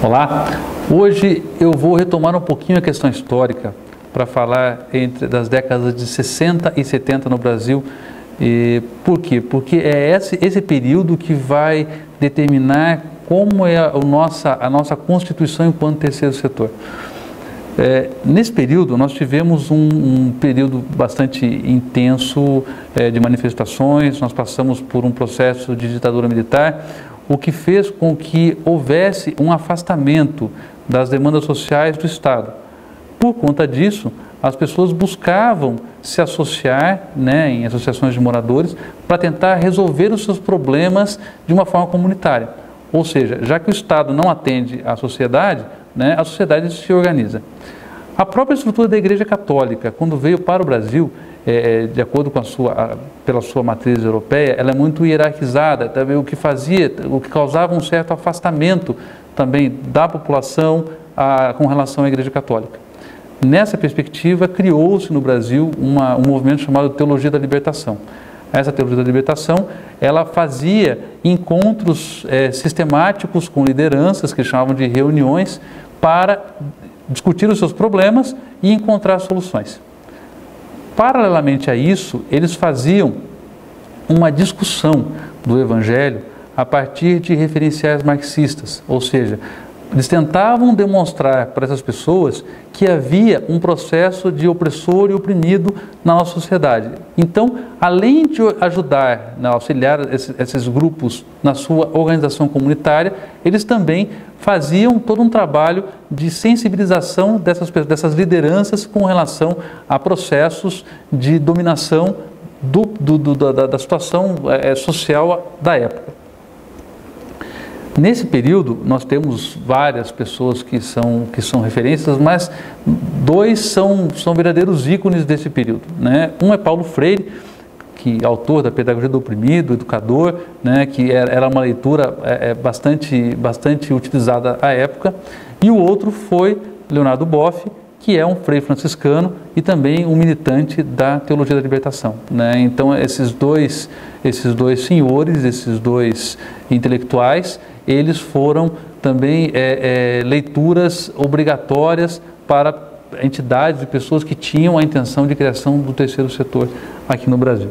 Olá, hoje eu vou retomar um pouquinho a questão histórica para falar das décadas de 60 e 70 no Brasil. Por quê? Porque é esse período que vai determinar como é a nossa Constituição enquanto terceiro setor. Nesse período, nós tivemos um período bastante intenso de manifestações, nós passamos por um processo de ditadura militar, o que fez com que houvesse um afastamento das demandas sociais do Estado. Por conta disso, as pessoas buscavam se associar, em associações de moradores para tentar resolver os seus problemas de uma forma comunitária. Ou seja, já que o Estado não atende à sociedade, a sociedade se organiza. A própria estrutura da Igreja Católica, quando veio para o Brasil, de acordo com pela sua matriz europeia, ela é muito hierarquizada, também o que causava um certo afastamento também da população com relação à Igreja Católica. Nessa perspectiva, criou-se no Brasil um movimento chamado Teologia da Libertação. Essa Teologia da Libertação, ela fazia encontros sistemáticos com lideranças, que chamavam de reuniões, para discutir os seus problemas e encontrar soluções. Paralelamente a isso, eles faziam uma discussão do Evangelho a partir de referenciais marxistas, ou seja, eles tentavam demonstrar para essas pessoas que havia um processo de opressor e oprimido na nossa sociedade. Então, além de ajudar, auxiliar esses grupos na sua organização comunitária, eles também faziam todo um trabalho de sensibilização dessas lideranças com relação a processos de dominação da situação social da época. Nesse período, nós temos várias pessoas que são referências, mas dois são verdadeiros ícones desse período. Um é Paulo Freire, que é autor da Pedagogia do Oprimido, educador, que era uma leitura bastante utilizada à época, e o outro foi Leonardo Boff, que é um frei franciscano e também um militante da Teologia da Libertação. Então, esses dois senhores, esses dois intelectuais, eles foram também leituras obrigatórias para entidades e pessoas que tinham a intenção de criação do terceiro setor aqui no Brasil.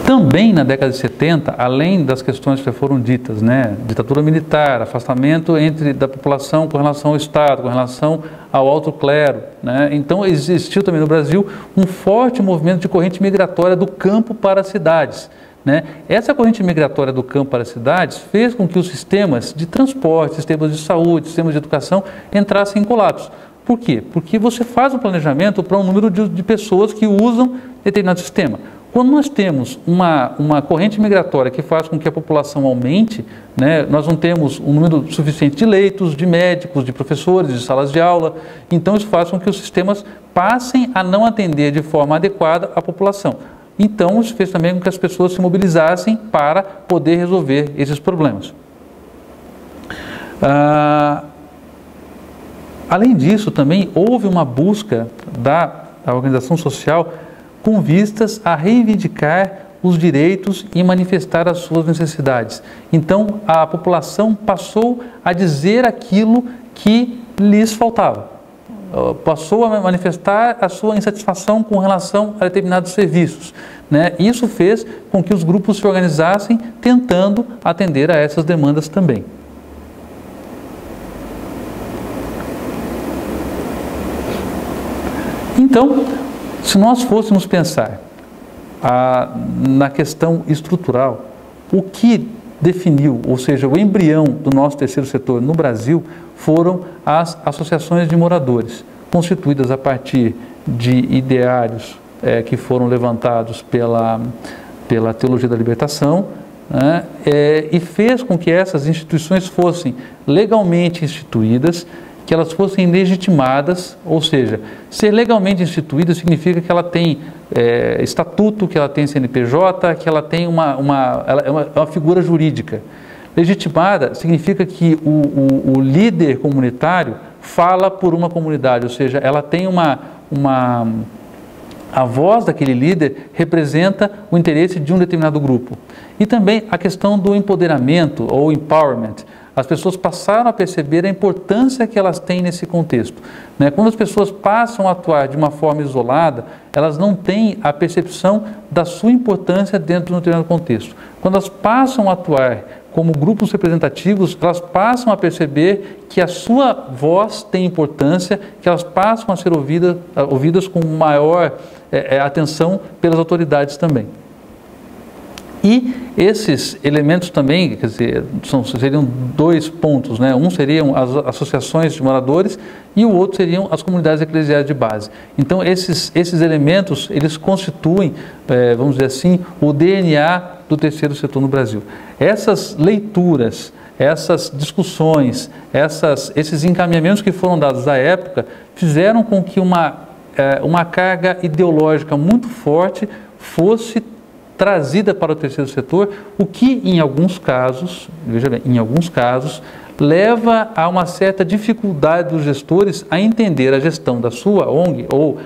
Também na década de 70, além das questões que já foram ditas, ditadura militar, afastamento da população com relação ao Estado, com relação ao alto clero, então existiu também no Brasil um forte movimento de corrente migratória do campo para as cidades. Essa corrente migratória do campo para as cidades fez com que os sistemas de transporte, sistemas de saúde, sistemas de educação entrassem em colapso. Por quê? Porque você faz um planejamento para um número de pessoas que usam determinado sistema. Quando nós temos uma corrente migratória que faz com que a população aumente, nós não temos um número suficiente de leitos, de médicos, de professores, de salas de aula, então isso faz com que os sistemas passem a não atender de forma adequada a população. Então isso fez também com que as pessoas se mobilizassem para poder resolver esses problemas. Além disso, também houve uma busca da organização social com vistas a reivindicar os direitos e manifestar as suas necessidades. Então, a população passou a dizer aquilo que lhes faltava. Passou a manifestar a sua insatisfação com relação a determinados serviços. Isso fez com que os grupos se organizassem tentando atender a essas demandas também. Então, se nós fôssemos pensar na questão estrutural, o que definiu, ou seja, o embrião do nosso terceiro setor no Brasil, foram as associações de moradores, constituídas a partir de ideários que foram levantados pela Teologia da Libertação, e fez com que essas instituições fossem legalmente instituídas, que elas fossem legitimadas, ou seja, ser legalmente instituída significa que ela tem estatuto, que ela tem CNPJ, que ela tem ela é uma figura jurídica. Legitimada significa que o líder comunitário fala por uma comunidade, ou seja, ela tem A voz daquele líder representa o interesse de um determinado grupo. E também a questão do empoderamento ou empowerment. As pessoas passaram a perceber a importância que elas têm nesse contexto. Quando as pessoas passam a atuar de uma forma isolada, elas não têm a percepção da sua importância dentro de um determinado contexto. Quando elas passam a atuar como grupos representativos, elas passam a perceber que a sua voz tem importância, que elas passam a ser ouvidas com maior atenção pelas autoridades também. E esses elementos também, quer dizer, seriam dois pontos, Um seriam as associações de moradores e o outro seriam as comunidades eclesiais de base. Então, esses elementos, eles constituem, vamos dizer assim, o DNA do terceiro setor no Brasil. Essas leituras, essas discussões, esses encaminhamentos que foram dados à época, fizeram com que uma carga ideológica muito forte fosse trazida para o terceiro setor, o que em alguns casos, veja bem, em alguns casos, leva a uma certa dificuldade dos gestores a entender a gestão da sua ONG ou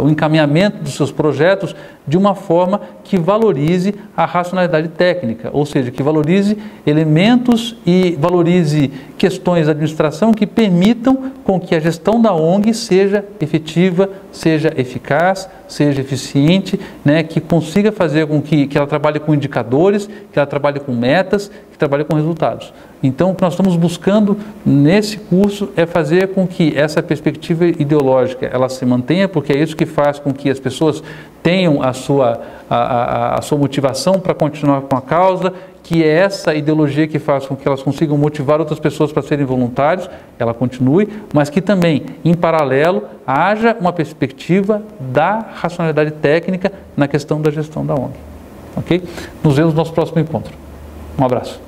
o encaminhamento dos seus projetos de uma forma que valorize a racionalidade técnica, ou seja, que valorize elementos e valorize questões da administração que permitam com que a gestão da ONG seja efetiva, seja eficaz, seja eficiente, que consiga fazer com que ela trabalhe com indicadores, que ela trabalhe com metas, que trabalhe com resultados. Então, o que nós estamos buscando nesse curso é fazer com que essa perspectiva ideológica ela se mantenha, porque é isso que faz com que as pessoas tenham a sua motivação para continuar com a causa, que é essa ideologia que faz com que elas consigam motivar outras pessoas para serem voluntários, ela continue, mas que também, em paralelo, haja uma perspectiva da racionalidade técnica na questão da gestão da ONG. Ok? Nos vemos no nosso próximo encontro. Um abraço.